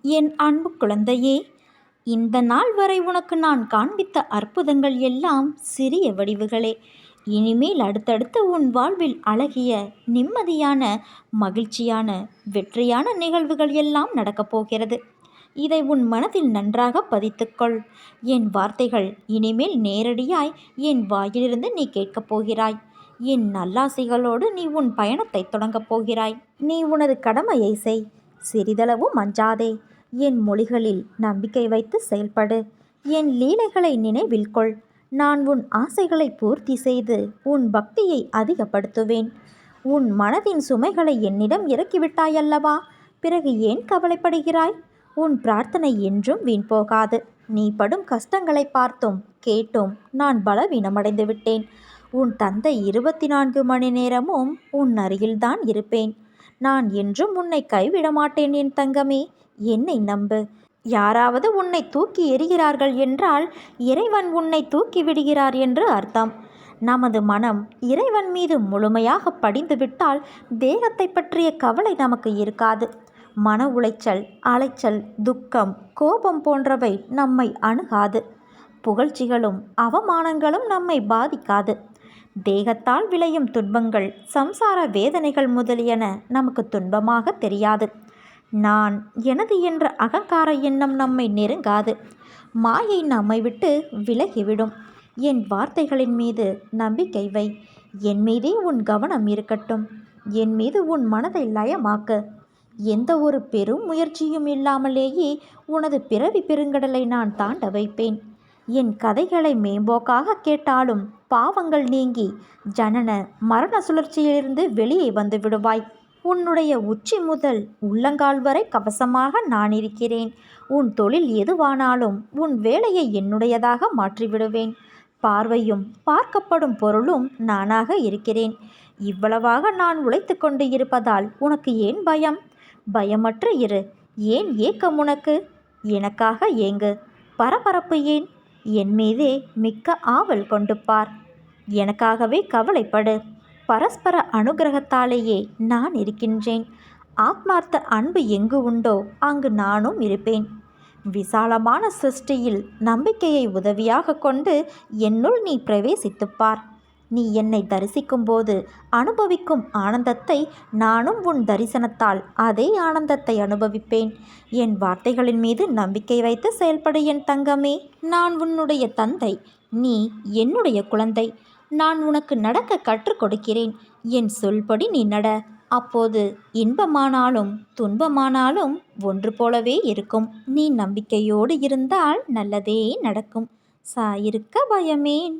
என் அன்பு குழந்தையே, இந்த நாள் வரை உனக்கு நான் காண்பித்த அற்புதங்கள் எல்லாம் சிறிய வடிவுகளே. இனிமேல் அடுத்தடுத்து உன் வாழ்வில் அழகிய, நிம்மதியான, மகிழ்ச்சியான, வெற்றியான நிகழ்வுகள் எல்லாம் நடக்கப் போகிறது. இதை உன் மனதில் நன்றாக பதித்துக்கொள். என் வார்த்தைகள் இனிமேல் நேரடியாய் என் வாயிலிருந்து நீ கேட்கப் போகிறாய். என் நல்லாசைகளோடு நீ உன் பயணத்தை தொடங்கப் போகிறாய். நீ உனது கடமையை செய். சிறிதளவும் அஞ்சாதே. என் மொழிகளில் நம்பிக்கை வைத்து செயல்படு. என் லீலைகளை நினைவில் கொள். நான் உன் ஆசைகளை பூர்த்தி செய்து உன் பக்தியை அதிகப்படுத்துவேன். உன் மனதின் சுமைகளை என்னிடம் இறக்கிவிட்டாயல்லவா? பிறகு ஏன் கவலைப்படுகிறாய்? உன் பிரார்த்தனை என்றும் வீண் போகாது. நீ படும் கஷ்டங்களை பார்த்தும் கேட்டும் நான் பலவீனமடைந்து விட்டேன். உன் தந்தை 24 மணி நேரமும் உன் அருகில்தான் இருப்பேன். நான் என்றும் உன்னை கைவிட மாட்டேன் என் தங்கமே. என்னை நம்பு. யாராவது உன்னை தூக்கி எறிகிறார்கள் என்றால் இறைவன் உன்னை தூக்கி விடுகிறார் என்று அர்த்தம். நமது மனம் இறைவன் மீது முழுமையாக படிந்துவிட்டால் தேகத்தை பற்றிய கவலை நமக்கு இருக்காது. மன உளைச்சல், அலைச்சல், துக்கம், கோபம் போன்றவை நம்மை அணுகாது. புகழ்ச்சிகளும் அவமானங்களும் நம்மை பாதிக்காது. தேகத்தால் விளையும் துன்பங்கள், சம்சார வேதனைகள் முதலியன நமக்கு துன்பமாக தெரியாது. நான், எனது என்ற அகங்கார எண்ணம் நம்மை நெருங்காது. மாயை நம்மை விட்டு விலகிவிடும். என் வார்த்தைகளின் மீது நம்பிக்கை வை. என் மீதே உன் கவனம் இருக்கட்டும். என் மீது உன் மனதை லயமாக்கு. எந்த ஒரு பெரும் முயற்சியும் இல்லாமலேயே உனது பிறவி பெருங்கடலை நான் தாண்ட வைப்பேன். என் கதைகளை மேம்போக்காக கேட்டாலும் பாவங்கள் நீங்கி ஜனன மரண சுழற்சியிலிருந்து வெளியே வந்து விடுவாய். உன்னுடைய உச்சி முதல் உள்ளங்கால் வரை கவசமாக நான் இருக்கிறேன். உன் தொழில் எதுவானாலும் உன் வேலையை என்னுடையதாக மாற்றிவிடுவேன். பார்வையும் பார்க்கப்படும் பொருளும் நானாக இருக்கிறேன். இவ்வளவாக நான் உழைத்து கொண்டு இருப்பதால் உனக்கு ஏன் பயம்? பயமற்று இரு. ஏன் ஏக்கம் உனக்கு? எனக்காக ஏங்கு. பரபரப்பு ஏன்? என் மீதே மிக்க ஆவல் கொண்டு பார். எனக்காகவே கவலைப்படு. பரஸ்பர அனுகிரகத்தாலேயே நான் இருக்கின்றேன். ஆத்மார்த்த அன்பு எங்கு உண்டோ அங்கு நானும் இருப்பேன். விசாலமான சிருஷ்டியில் நம்பிக்கையை உதவியாக கொண்டு என்னுள் நீ பிரவேசித்துப்பார். நீ என்னை தரிசிக்கும்போது அனுபவிக்கும் ஆனந்தத்தை நானும் உன் தரிசனத்தால் அதே ஆனந்தத்தை அனுபவிப்பேன். என் வார்த்தைகளின் மீது நம்பிக்கை வைத்து செயல்படு என் தங்கமே. நான் உன்னுடைய தந்தை. நீ என்னுடைய குழந்தை. நான் உனக்கு நடக்க கற்றுக் கொடுக்கிறேன். என் சொல்படி நீ நட. அப்போது இன்பமானாலும் துன்பமானாலும் ஒன்று போலவே இருக்கும். நீ நம்பிக்கையோடு இருந்தால் நல்லதே நடக்கும். சாயிருக்க பயமேன்.